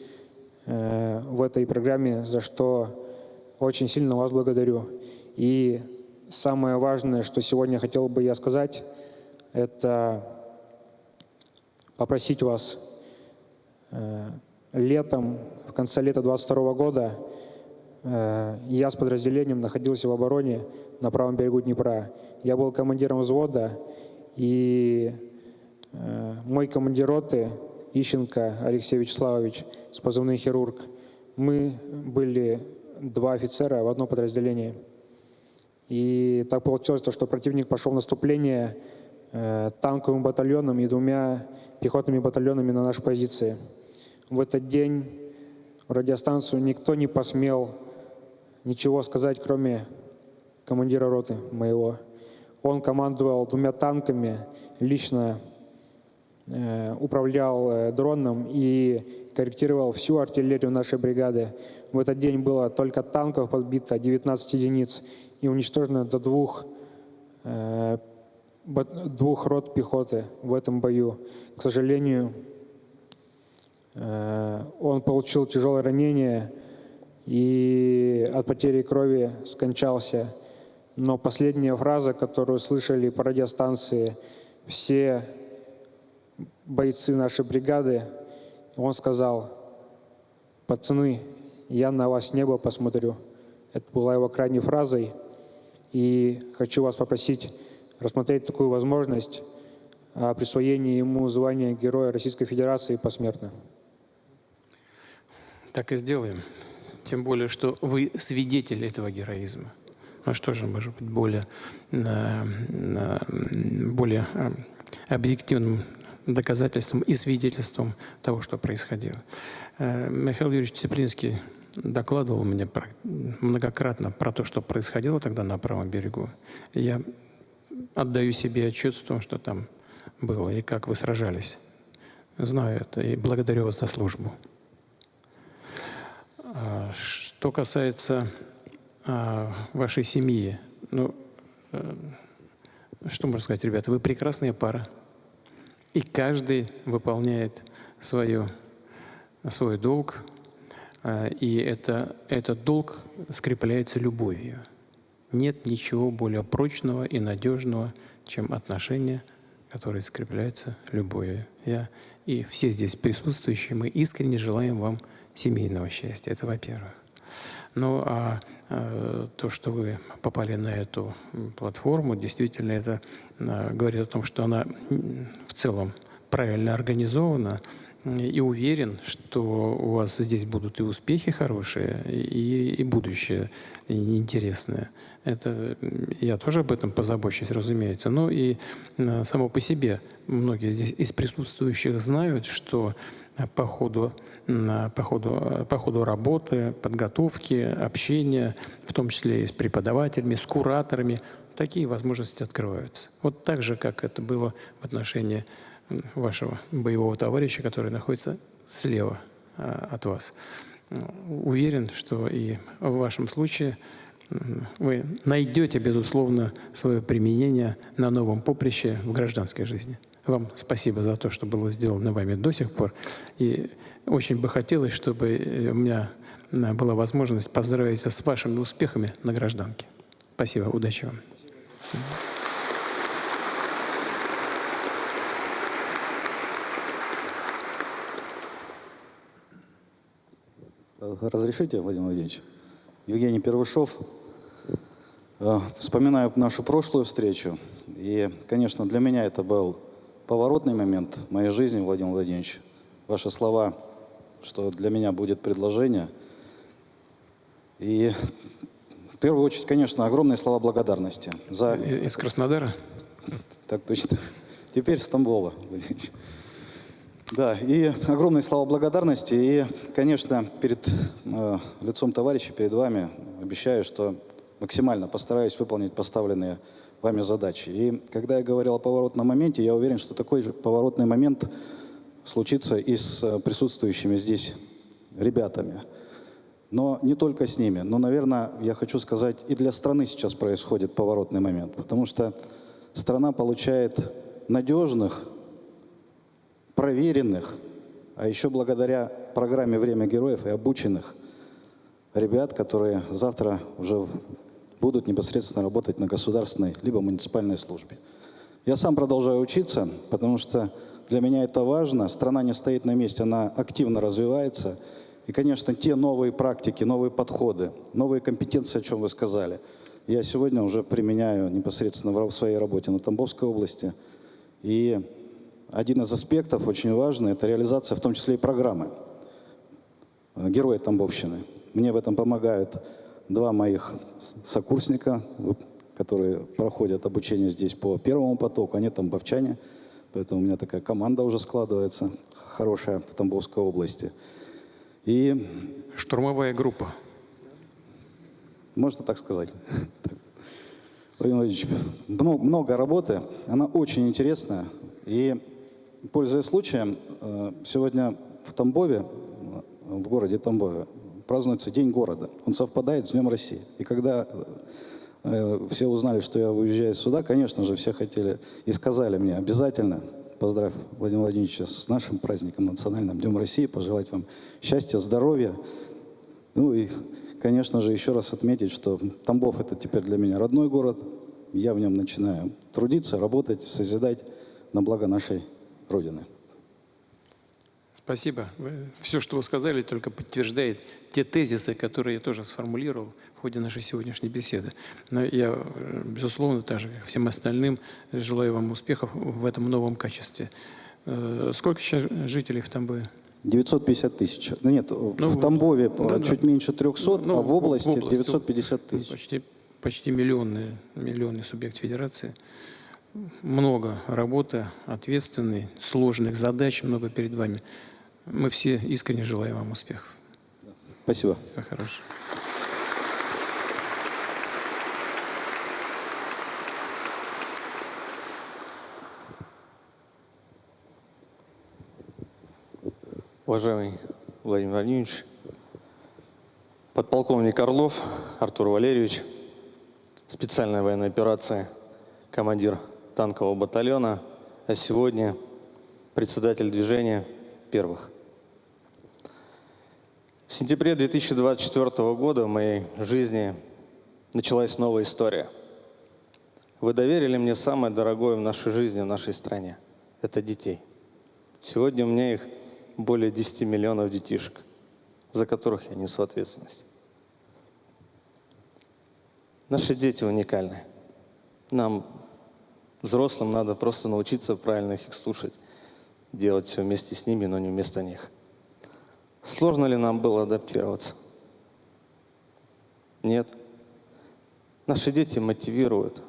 в этой программе, за что очень сильно вас благодарю. И самое важное, что сегодня хотел бы я сказать, это попросить вас летом, в конце лета 2022 года, я с подразделением находился в обороне на правом берегу Днепра. Я был командиром взвода, и мой командир роты Ищенко Алексей Вячеславович с позывным «Хирург». Мы были 2 офицера в одном подразделении. И так получилось, что противник пошел в наступление танковым батальоном и 2 пехотными батальонами на наши позиции. В этот день в радиостанцию никто не посмел ничего сказать, кроме командира роты моего. Он командовал 2 танками, лично управлял дроном и корректировал всю артиллерию нашей бригады. В этот день было только танков подбито 19 единиц и уничтожено до 2 рот пехоты в этом бою. К сожалению, он получил тяжелое ранение и от потери крови скончался. Но последняя фраза, которую слышали по радиостанции все бойцы нашей бригады, он сказал: «Пацаны, я на вас с неба посмотрю». Это была его крайней фразой. И хочу вас попросить рассмотреть такую возможность о присвоении ему звания Героя Российской Федерации посмертно. Так и сделаем. Тем более, что вы свидетели этого героизма. Ну что же может быть более объективным доказательством и свидетельством того, что происходило. Михаил Юрьевич Теплинский докладывал мне многократно про то, что происходило тогда на правом берегу. Я отдаю себе отчет в том, что там было и как вы сражались. Знаю это и благодарю вас за службу. Что касается вашей семьи, ну, что можно сказать, ребята, вы прекрасная пара. И каждый выполняет свой долг, и этот долг скрепляется любовью. Нет ничего более прочного и надежного, чем отношения, которые скрепляются любовью. Я и все здесь присутствующие, мы искренне желаем вам семейного счастья. Это во-первых. Ну, а то, что вы попали на эту платформу, действительно, это говорит о том, что она в целом правильно организована, и уверен, что у вас здесь будут и успехи хорошие, и будущее интересное. Это я тоже об этом позабочусь, разумеется. Но и само по себе многие здесь из присутствующих знают, что по ходу работы, подготовки, общения, в том числе и с преподавателями, с кураторами, такие возможности открываются. Вот так же, как это было в отношении вашего боевого товарища, который находится слева от вас. Уверен, что и в вашем случае вы найдете, безусловно, свое применение на новом поприще в гражданской жизни. Вам спасибо за то, что было сделано вами до сих пор. И очень бы хотелось, чтобы у меня была возможность поздравить вас с вашими успехами на гражданке. Спасибо, удачи вам. Разрешите, Владимир Владимирович? Евгений Первышов. Вспоминаю нашу прошлую встречу. И, конечно, для меня это был поворотный момент в моей жизни, Владимир Владимирович. Ваши слова, что для меня будет предложение. И в первую очередь, конечно, огромные слова благодарности. Из Краснодара? Так точно. Теперь с Тамбова, Владимир Владимирович. Да, и огромные слова благодарности. И, конечно, перед лицом товарища, перед вами обещаю, что максимально постараюсь выполнить поставленные вами задачи. И когда я говорил о поворотном моменте, я уверен, что такой же поворотный момент случится и с присутствующими здесь ребятами. Но не только с ними. Но, наверное, я хочу сказать, и для страны сейчас происходит поворотный момент. Потому что страна получает надежных, проверенных, а еще благодаря программе «Время героев» и обученных ребят, которые завтра уже будут непосредственно работать на государственной либо муниципальной службе. Я сам продолжаю учиться, потому что для меня это важно. Страна не стоит на месте, она активно развивается. И, конечно, те новые практики, новые подходы, новые компетенции, о чем вы сказали, я сегодня уже применяю непосредственно в своей работе на Тамбовской области. И один из аспектов очень важный – это реализация в том числе и программы «Герои Тамбовщины». Мне в этом помогают два моих сокурсника, которые проходят обучение здесь по первому потоку. Они тамбовчане, поэтому у меня такая команда уже складывается, хорошая в Тамбовской области. И штурмовая группа. Можно так сказать. Владимир Владимирович, много работы, она очень интересная. И, пользуясь случаем, сегодня в Тамбове, в городе Тамбове, празднуется День города. Он совпадает с Днем России. И когда все узнали, что я уезжаю сюда, конечно же, все хотели и сказали мне обязательно: поздравь Владимира Владимировича с нашим праздником национальным Днем России, пожелать вам счастья, здоровья. Ну и, конечно же, еще раз отметить, что Тамбов – это теперь для меня родной город. Я в нем начинаю трудиться, работать, созидать на благо нашей Родины. Спасибо. Все, что вы сказали, только подтверждает те тезисы, которые я тоже сформулировал в ходе нашей сегодняшней беседы. Но я, безусловно, так же, как всем остальным, желаю вам успехов в этом новом качестве. Сколько сейчас жителей в Тамбове? 950 тысяч. Ну, нет, в Тамбове чуть меньше 300, а в области 950 тысяч. Почти миллионный субъект федерации. Много работы, ответственной, сложных задач, много перед вами. Мы все искренне желаем вам успехов. Спасибо. Всего хорошего. Уважаемый Владимир Владимирович, подполковник Орлов Артур Валерьевич, специальная военная операция, командир танкового батальона, а сегодня председатель движения первых. В сентябре 2024 года в моей жизни началась новая история. Вы доверили мне самое дорогое в нашей жизни, в нашей стране. Это детей. Сегодня у меня их более 10 миллионов детишек, за которых я несу ответственность. Наши дети уникальны. Нам, взрослым, надо просто научиться правильно их слушать, делать все вместе с ними, но не вместо них. Сложно ли нам было адаптироваться? Нет. Наши дети мотивируют.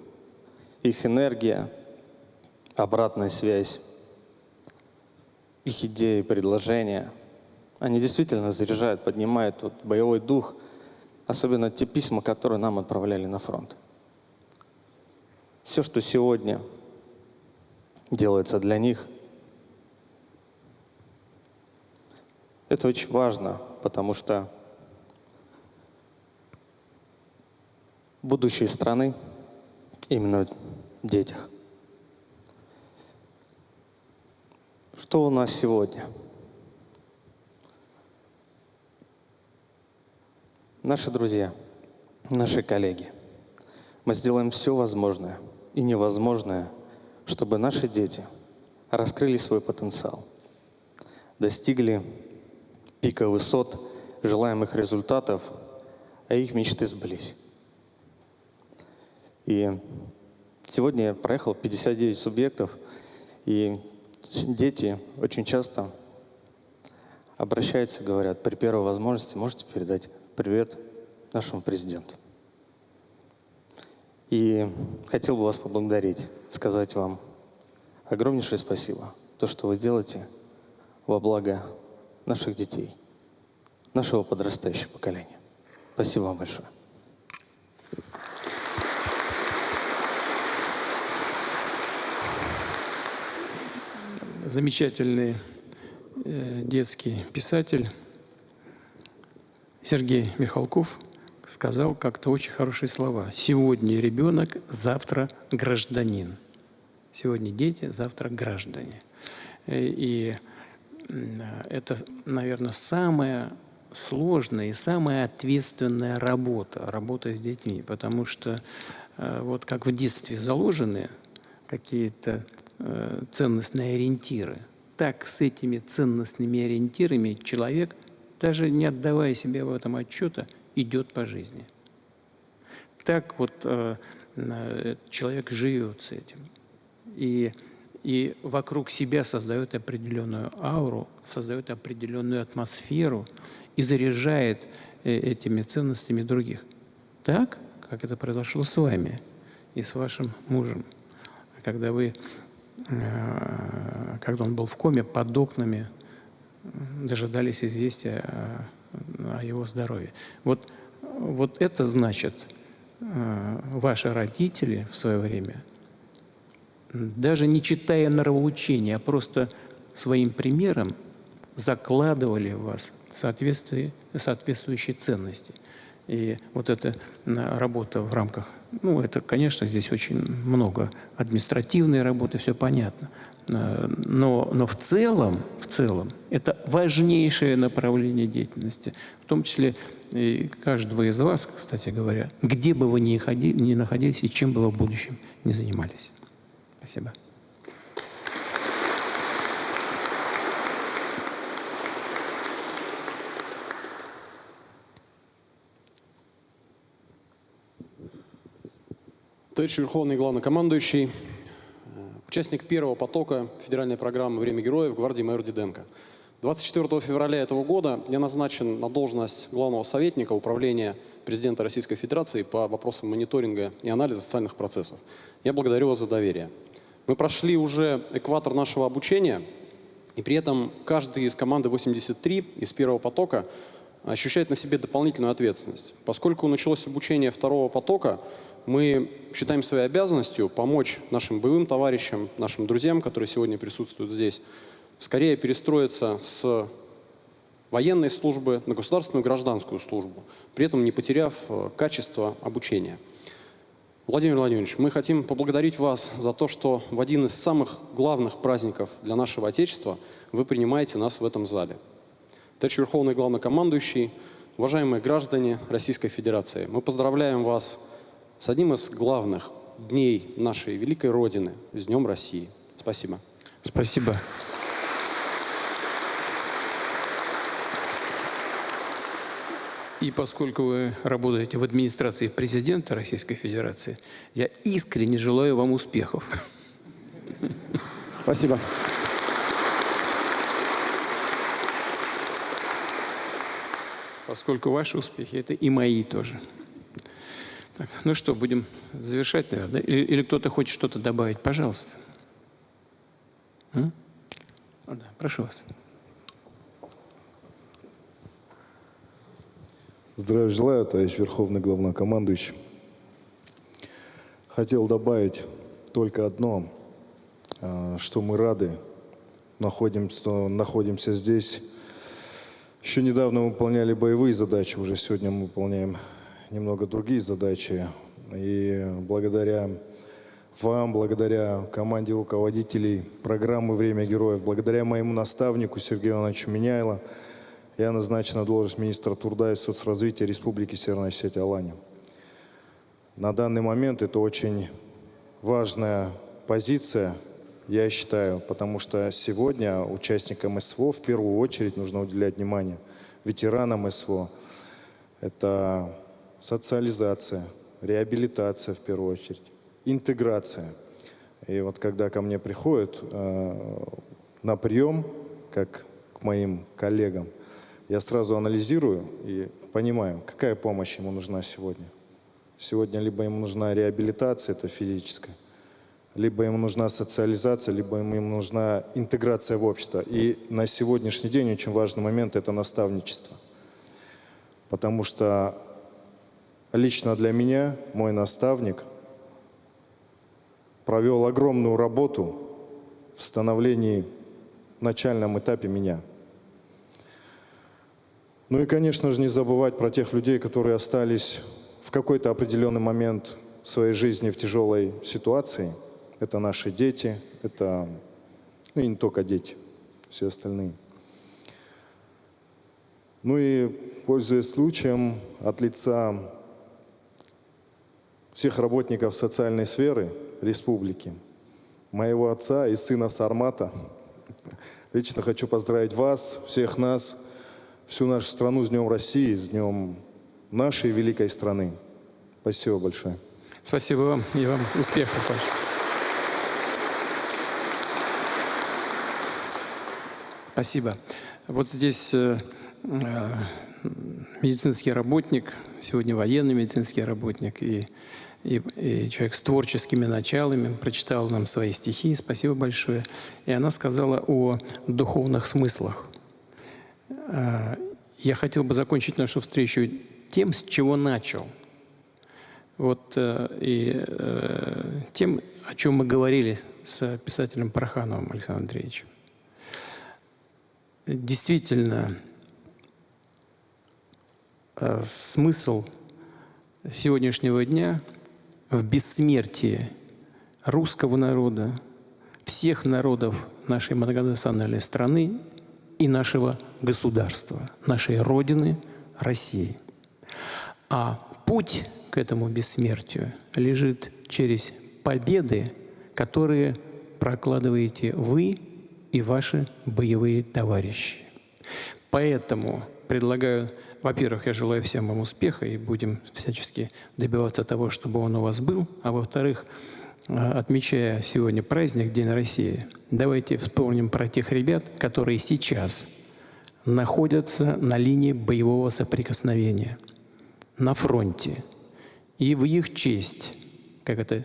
Их энергия, обратная связь, их идеи, предложения, они действительно заряжают, поднимают боевой дух, особенно те письма, которые нам отправляли на фронт. Все, что сегодня делается для них, это очень важно, потому что будущее страны именно в детях. Что у нас сегодня? Наши друзья, наши коллеги. Мы сделаем все возможное и невозможное, чтобы наши дети раскрыли свой потенциал, достигли пика высот, желаемых результатов, а их мечты сбылись. И сегодня я проехал 59 субъектов, и дети очень часто обращаются, говорят, при первой возможности можете передать привет нашему президенту. И хотел бы вас поблагодарить, сказать вам огромнейшее спасибо. То, что вы делаете во благо наших детей, нашего подрастающего поколения. Спасибо вам большое. Замечательный детский писатель Сергей Михалков сказал как-то очень хорошие слова. Сегодня ребенок, завтра гражданин. Сегодня дети, завтра граждане. И это, наверное, самая сложная и самая ответственная работа с детьми, потому что вот как в детстве заложены какие-то ценностные ориентиры, так с этими ценностными ориентирами человек, даже не отдавая себе в этом отчета, идет по жизни. Так вот человек живет с этим. И вокруг себя создает определенную ауру, создает определенную атмосферу и заряжает этими ценностями других. Так, как это произошло с вами и с вашим мужем. Когда он был в коме, под окнами дожидались известия о его здоровье. Вот это значит, ваши родители в свое время, даже не читая нравоучения, а просто своим примером закладывали в вас соответствующие ценности. И вот эта работа в рамках, это, конечно, здесь очень много административной работы, все понятно. Но в целом это важнейшее направление деятельности, в том числе и каждого из вас, кстати говоря, где бы вы ни находились и чем бы вы в будущем ни занимались. Спасибо. Товарищ Верховный Главнокомандующий, участник первого потока федеральной программы «Время героев» гвардии майор Диденко. 24 февраля этого года я назначен на должность главного советника управления президента Российской Федерации по вопросам мониторинга и анализа социальных процессов. Я благодарю вас за доверие. Мы прошли уже экватор нашего обучения, и при этом каждый из команды 83 из первого потока ощущает на себе дополнительную ответственность. Поскольку началось обучение второго потока, мы считаем своей обязанностью помочь нашим боевым товарищам, нашим друзьям, которые сегодня присутствуют здесь, скорее перестроиться с военной службы на государственную гражданскую службу, при этом не потеряв качество обучения. Владимир Владимирович, мы хотим поблагодарить вас за то, что в один из самых главных праздников для нашего Отечества вы принимаете нас в этом зале. Товарищ Верховный Главнокомандующий, уважаемые граждане Российской Федерации, мы поздравляем вас с одним из главных дней нашей великой Родины, с Днем России. Спасибо. Спасибо. И поскольку вы работаете в администрации президента Российской Федерации, я искренне желаю вам успехов. Спасибо. Поскольку ваши успехи – это и мои тоже. Так, ну что, будем завершать, наверное? Или кто-то хочет что-то добавить? Пожалуйста. Да, прошу вас. Здравия желаю, товарищ Верховный Главнокомандующий. Хотел добавить только одно, что мы рады, находимся здесь. Еще недавно мы выполняли боевые задачи, уже сегодня мы выполняем немного другие задачи. И благодаря вам, благодаря команде руководителей программы «Время героев», благодаря моему наставнику Сергею Ивановичу Миняйло, я назначен на должность министра труда и соцразвития Республики Северная Осетия Алания. На данный момент это очень важная позиция, я считаю, потому что сегодня участникам СВО в первую очередь нужно уделять внимание. Ветеранам СВО это социализация, реабилитация в первую очередь, интеграция. И вот когда ко мне приходят на прием, как к моим коллегам, я сразу анализирую и понимаю, какая помощь ему нужна сегодня. Сегодня либо ему нужна реабилитация, это физическая, либо ему нужна социализация, либо ему нужна интеграция в общество. И на сегодняшний день очень важный момент – это наставничество. Потому что лично для меня мой наставник провел огромную работу в становлении, в начальном этапе меня. Ну и, конечно же, не забывать про тех людей, которые остались в какой-то определенный момент своей жизни в тяжелой ситуации. Это наши дети, это, ну и не только дети, все остальные. Ну и, пользуясь случаем, от лица всех работников социальной сферы республики, моего отца и сына Сармата, лично хочу поздравить вас, всех нас, всю нашу страну с Днем России, с Днем нашей великой страны. Спасибо большое. Спасибо вам и вам успехов, Паш. Спасибо. Вот здесь медицинский работник, сегодня военный медицинский работник и человек с творческими началами, прочитал нам свои стихи, спасибо большое. И она сказала о духовных смыслах. Я хотел бы закончить нашу встречу тем, с чего начал. Вот тем, о чем мы говорили с писателем Прохановым Александром Андреевичем. Действительно, смысл сегодняшнего дня в бессмертии русского народа, всех народов нашей многонациональной страны и нашего государства, нашей Родины, России. А путь к этому бессмертию лежит через победы, которые прокладываете вы и ваши боевые товарищи. Поэтому предлагаю, во-первых, я желаю всем вам успеха и будем всячески добиваться того, чтобы он у вас был. А во-вторых, отмечая сегодня праздник, День России, давайте вспомним про тех ребят, которые сейчас находятся на линии боевого соприкосновения, на фронте. И в их честь, как это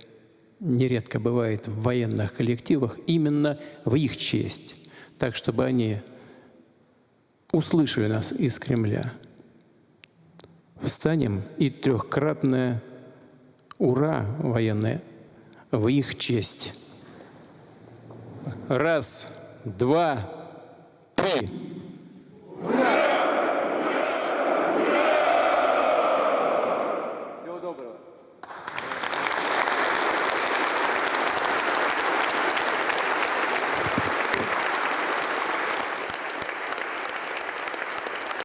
нередко бывает в военных коллективах, именно в их честь, так, чтобы они услышали нас из Кремля. Встанем и трехкратное «Ура!» военное в их честь. Раз, два, три.